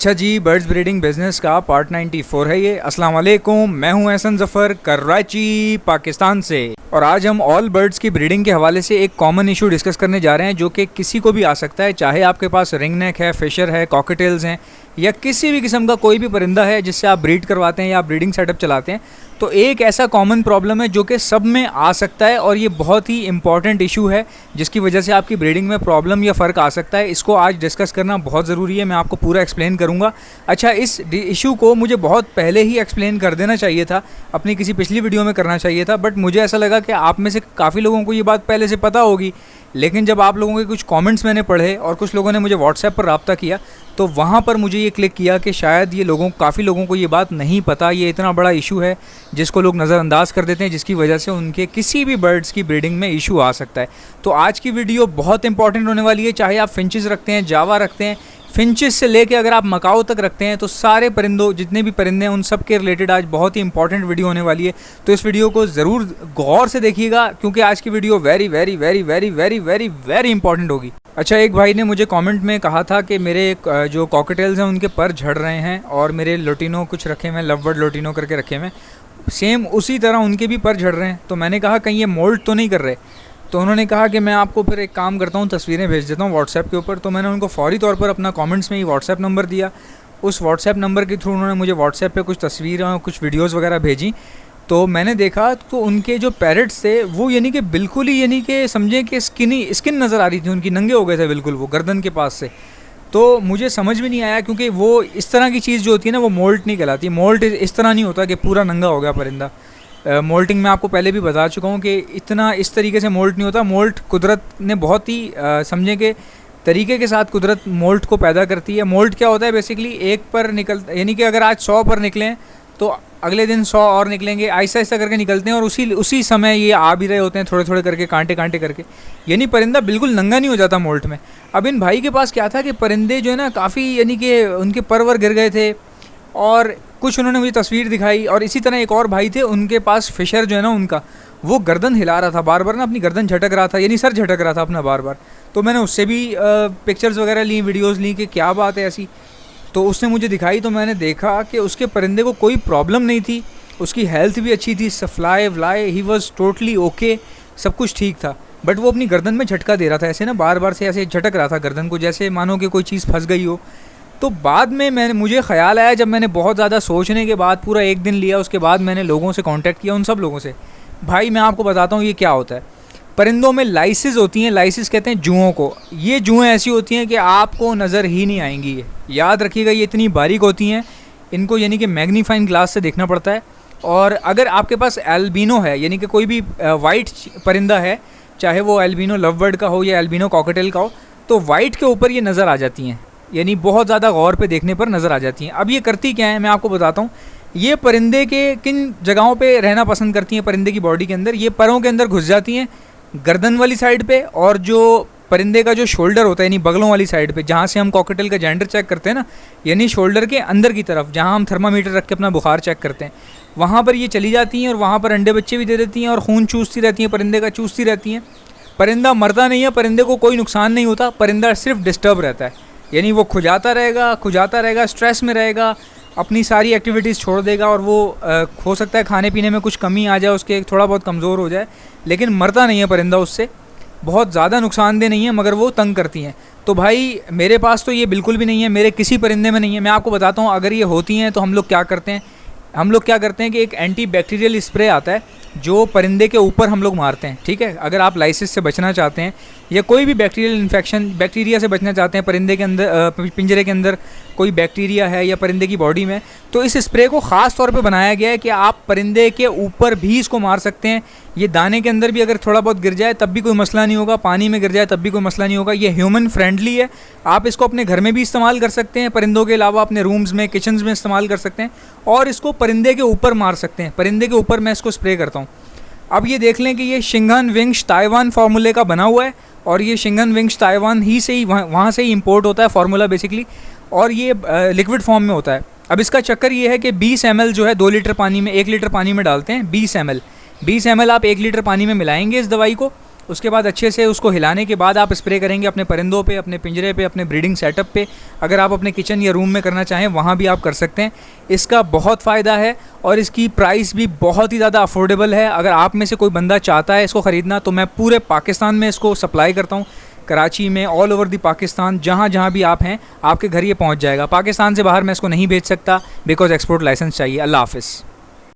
अच्छा जी, birds breeding business का part 94 है ये। अस्सलाम वालेकुम, मैं हूं एहसन ज़फ़र, कराची पाकिस्तान से। और आज हम ऑल बर्ड्स की ब्रीडिंग के हवाले से एक कॉमन इशू डिस्कस करने जा रहे हैं जो कि किसी को भी आ सकता है, चाहे आपके पास रिंग नेक है, फिशर है, कॉकटेल्स हैं या किसी भी किस्म का कोई भी परिंदा है जिससे आप ब्रीड करवाते हैं या आप ब्रीडिंग सेटअप चलाते हैं। तो एक ऐसा कॉमन प्रॉब्लम है जो कि सब में आ सकता है और ये बहुत ही इंपॉर्टेंट इशू है जिसकी वजह से आपकी ब्रीडिंग में प्रॉब्लम या फ़र्क आ सकता है। इसको आज डिस्कस करना बहुत ज़रूरी है, मैं आपको पूरा एक्सप्लेन करूँगा। अच्छा, इस इशू को मुझे बहुत पहले ही एक्सप्लेन कर देना चाहिए था, अपनी किसी पिछली वीडियो में करना चाहिए था, बट मुझे ऐसा लगा कि आप में से काफ़ी लोगों को ये बात पहले से पता होगी। लेकिन जब आप लोगों के कुछ कमेंट्स मैंने पढ़े और कुछ लोगों ने मुझे व्हाट्सएप पर रब्ता किया तो वहाँ पर मुझे ये क्लिक किया कि शायद ये काफ़ी लोगों को ये बात नहीं पता, ये इतना बड़ा इशू है जिसको लोग नज़रअंदाज कर देते हैं, जिसकी वजह से उनके किसी भी बर्ड्स की ब्रीडिंग में इशू आ सकता है। तो आज की वीडियो बहुत इंपॉर्टेंट होने वाली है, चाहे आप फिंचेस रखते हैं, जावा रखते हैं, फिंचेस से लेके अगर आप मकाओ तक रखते हैं, तो सारे परिंदों, जितने भी परिंदे हैं, उन सब के रिलेटेड आज बहुत ही इंपॉर्टेंट वीडियो होने वाली है। तो इस वीडियो को ज़रूर गौर से देखिएगा क्योंकि आज की video very very very very very very very important होगी। अच्छा, एक भाई ने मुझे कमेंट में कहा था कि मेरे जो कॉकटेल्स हैं उनके पर झड़ रहे हैं और मेरे लोटिनो कुछ रखे हुए, लव बर्ड लोटिनो करके रखे हुए, सेम उसी तरह उनके भी पर झड़ रहे हैं। तो मैंने कहा कहीं ये मोल्ड तो नहीं कर रहे? तो उन्होंने कहा कि मैं आपको फिर एक काम करता हूँ, तस्वीरें भेज देता हूँ व्हाट्सएप के ऊपर। तो मैंने उनको फ़ौरी तौर पर अपना कमेंट्स में ही व्हाट्सएप नंबर दिया। उस व्हाट्सएप नंबर के थ्रू उन्होंने मुझे व्हाट्सएप पे कुछ तस्वीरें और कुछ वीडियोस वगैरह भेजी। तो मैंने देखा तो उनके जो पैरेट्स थे वो यानी कि बिल्कुल ही, यानी कि समझें कि स्किन नज़र आ रही थी उनकी, नंगे हो गए थे बिल्कुल वो गर्दन के पास से। तो मुझे समझ में नहीं आया क्योंकि वो इस तरह की चीज़ जो होती है ना, वो मोल्ट नहीं कहलाती। मोल्ट इस तरह नहीं होता कि पूरा नंगा हो गया परिंदा। मोल्टिंग में आपको पहले भी बता चुका हूँ कि इतना इस तरीके से मोल्ट नहीं होता। मोल्ट कुदरत ने बहुत ही समझें कि तरीके के साथ कुदरत मोल्ट को पैदा करती है। मोल्ट क्या होता है बेसिकली, एक पर यानी कि अगर आज 100 पर निकलें तो अगले दिन 100 और निकलेंगे, ऐसा ऐसा करके निकलते हैं और उसी समय ये आ भी रहे होते हैं थोड़े थोड़े करके, कांटे कांटे करके। यानी परिंदा बिल्कुल नंगा नहीं हो जाता मोल्ट में। अब इन भाई के पास क्या था कि परिंदे जो है ना काफ़ी, यानी कि उनके पर वर गिर गए थे और कुछ उन्होंने मुझे तस्वीर दिखाई। और इसी तरह एक और भाई थे, उनके पास फिशर जो है ना उनका, वो गर्दन हिला रहा था बार बार ना, अपनी गर्दन झटक रहा था, यानी सर झटक रहा था अपना बार बार। तो मैंने उससे भी पिक्चर्स वगैरह ली, वीडियोस ली कि क्या बात है ऐसी। तो उसने मुझे दिखाई तो मैंने देखा कि उसके परिंदे को कोई प्रॉब्लम नहीं थी, उसकी हेल्थ भी अच्छी थी, फ्लाई व्लाई ही वॉज टोटली ओके, सब कुछ ठीक था। बट वो अपनी गर्दन में झटका दे रहा था ऐसे ना, बार बार से ऐसे झटक रहा था गर्दन को, जैसे मानो कि कोई चीज़ फंस गई हो। तो बाद में मुझे ख्याल आया, जब मैंने बहुत ज़्यादा सोचने के बाद पूरा एक दिन लिया, उसके बाद मैंने लोगों से कांटेक्ट किया, उन सब लोगों से। भाई मैं आपको बताता हूँ ये क्या होता है। परिंदों में लाइसिस होती हैं, लाइसिस कहते हैं जुओं को। ये जुएँ ऐसी होती हैं कि आपको नज़र ही नहीं आएंगी, ये याद रखिएगा। ये इतनी बारीक होती हैं, इनको यानी कि मैग्नीफाइंग ग्लास से देखना पड़ता है। और अगर आपके पास एल्बिनो है, यानी कि कोई भी वाइट परिंदा है, चाहे वो एल्बिनो लव बर्ड का हो या एल्बिनो कॉकटेल का हो, तो वाइट के ऊपर ये नज़र आ जाती हैं, यानी बहुत ज़्यादा गौर पे देखने पर नज़र आ जाती हैं। अब ये करती क्या है मैं आपको बताता हूँ। ये परिंदे के किन जगहों पे रहना पसंद करती हैं परिंदे की बॉडी के अंदर, ये परों के अंदर घुस जाती हैं, गर्दन वाली साइड पे, और जो परिंदे का जो शोल्डर होता है यानी बगलों वाली साइड पे, जहाँ से हम कॉकटेल का जेंडर चेक करते हैं ना, यानी शोल्डर के अंदर की तरफ जहाँ हम थर्मामीटर रख के अपना बुखार चेक करते हैं, वहाँ पर ये चली जाती हैं और वहाँ पर अंडे बच्चे भी दे देती हैं और खून चूसती रहती हैं, परिंदे का चूसती रहती हैं। परिंदा मरता नहीं है, परिंदे को कोई नुकसान नहीं होता, परिंदा सिर्फ डिस्टर्ब रहता है, यानी वो खुजाता रहेगा, स्ट्रेस में रहेगा, अपनी सारी एक्टिविटीज़ छोड़ देगा और वो हो सकता है खाने पीने में कुछ कमी आ जाए उसके, थोड़ा बहुत कमज़ोर हो जाए, लेकिन मरता नहीं है परिंदा उससे, बहुत ज़्यादा नुकसानदेह नहीं है, मगर वो तंग करती हैं। तो भाई मेरे पास तो ये बिल्कुल भी नहीं है, मेरे किसी परिंदे में नहीं है। मैं आपको बताता हूँ, अगर ये होती हैं तो हम लोग क्या करते हैं कि एक एंटी बैक्टीरियल स्प्रे आता है जो परिंदे के ऊपर हम लोग मारते हैं, ठीक है। अगर आप लाइसिस से बचना चाहते हैं या कोई भी बैक्टीरियल इन्फेक्शन, बैक्टीरिया से बचना चाहते हैं, परिंदे के अंदर पिंजरे के अंदर कोई बैक्टीरिया है या परिंदे की बॉडी में, तो इस स्प्रे को ख़ास तौर पे बनाया गया है कि आप परिंदे के ऊपर भी इसको मार सकते हैं। ये दाने के अंदर भी अगर थोड़ा बहुत गिर जाए तब भी कोई मसला नहीं होगा, पानी में गिर जाए तब भी कोई मसला नहीं होगा। ये ह्यूमन फ्रेंडली है, आप इसको अपने घर में भी इस्तेमाल कर सकते हैं, परिंदों के अलावा अपने रूम्स में, किचन्स में इस्तेमाल कर सकते हैं, और इसको परिंदे के ऊपर मार सकते हैं। परिंदे के ऊपर मैं इसको स्प्रे करता हूँ। अब ये देख लें कि ये शिंगन विंग्स ताइवान फार्मूले का बना हुआ है और ये शिंगन विंग्स ताइवान ही से ही वहाँ से ही इंपोर्ट होता है फार्मूला बेसिकली, और ये लिक्विड फॉर्म में होता है। अब इसका चक्कर ये है कि 20 ml जो है 2 लीटर पानी में, 1 लीटर पानी में डालते हैं 20 ml आप 1 लीटर पानी में मिलाएंगे इस दवाई को, उसके बाद अच्छे से उसको हिलाने के बाद आप स्प्रे करेंगे अपने परिंदों पे, अपने पिंजरे पे, अपने ब्रीडिंग सेटअप पे। अगर आप अपने किचन या रूम में करना चाहें वहाँ भी आप कर सकते हैं। इसका बहुत फ़ायदा है और इसकी प्राइस भी बहुत ही ज़्यादा अफोर्डेबल है। अगर आप में से कोई बंदा चाहता है इसको ख़रीदना तो मैं पूरे पाकिस्तान में इसको सप्लाई करता हूँ, कराची में, ऑल ओवर दी पाकिस्तान, जहाँ जहाँ भी आप हैं आपके घर ये पहुँच जाएगा। पाकिस्तान से बाहर मैं इसको नहीं भेज सकता बिकॉज एक्सपोर्ट लाइसेंस चाहिए। अल्लाह हाफ़िज़।